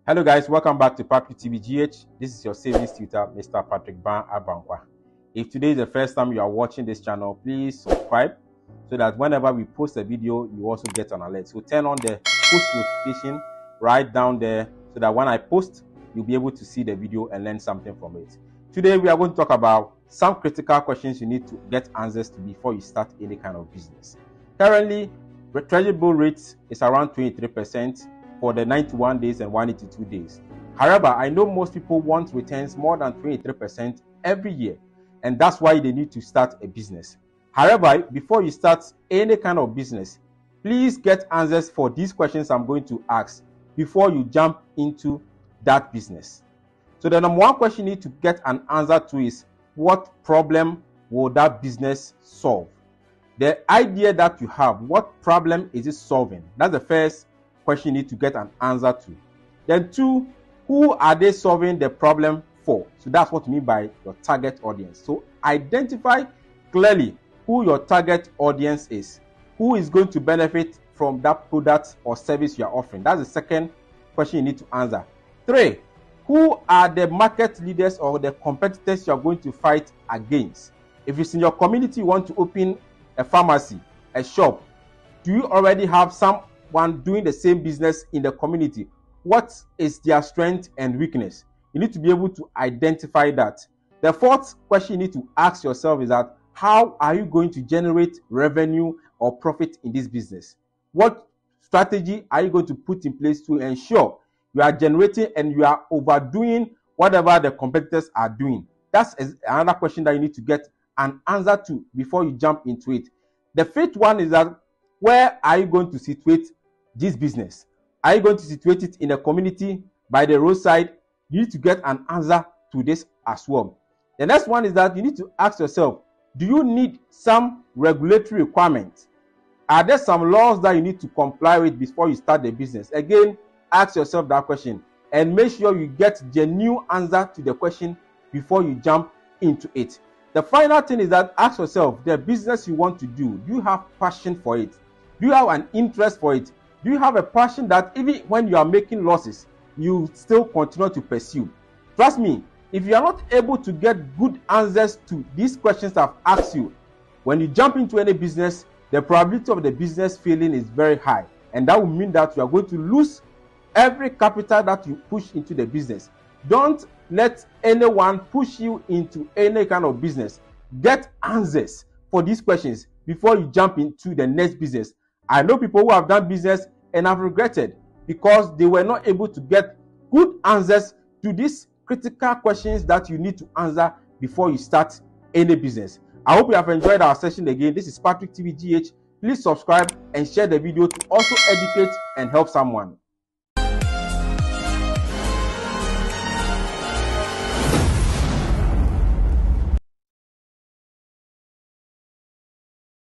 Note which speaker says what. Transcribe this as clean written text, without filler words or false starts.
Speaker 1: Hello guys, welcome back to Patrick TV GH. This is your savings tutor, Mr. Patrick Ban Abankwa. If today is the first time you are watching this channel, please subscribe so that whenever we post a video, you also get an alert. So turn on the post notification right down there so that when I post, you'll be able to see the video and learn something from it. Today, we are going to talk about some critical questions you need to get answers to before you start any kind of business. Currently, the treasury bill rate is around 23%. For the 91 days and 182 days. However, I know most people want returns more than 23% every year, and that's why they need to start a business. However, before you start any kind of business, please get answers for these questions I'm going to ask before you jump into that business. So the number one question you need to get an answer to is, what problem will that business solve? The idea that you have, what problem is it solving? That's the first question you need to get an answer to. Then two, who are they solving the problem for? So that's what you mean by your target audience. So identify clearly who your target audience is, who is going to benefit from that product or service you are offering. That's the second question you need to answer. Three, who are the market leaders or the competitors you are going to fight against? If it's in your community, you want to open a pharmacy, a shop, do you already have someone doing the same business in the community? What is their strength and weakness? You need to be able to identify that. The fourth question you need to ask yourself is that, how are you going to generate revenue or profit in this business? What strategy are you going to put in place to ensure you are generating and you are overdoing whatever the competitors are doing? That's another question that you need to get an answer to before you jump into it. The fifth one is that, where are you going to situate this business? Are you going to situate it in a community, by the roadside? You need to get an answer to this as well. The next one is that you need to ask yourself, do you need some regulatory requirements? Are there some laws that you need to comply with before you start the business? Again, ask yourself that question and make sure you get genuine answer to the question before you jump into it. The final thing is that, ask yourself, the business you want to do you have passion for it? Do you have an interest for it? Do you have a passion that even when you are making losses, you still continue to pursue? Trust me, if you are not able to get good answers to these questions I've asked you, when you jump into any business, the probability of the business failing is very high. And that will mean that you are going to lose every capital that you push into the business. Don't let anyone push you into any kind of business. Get answers for these questions before you jump into the next business. I know people who have done business and have regretted because they were not able to get good answers to these critical questions that you need to answer before you start any business. I hope you have enjoyed our session again. This is Patrick TV GH. Please subscribe and share the video to also educate and help someone.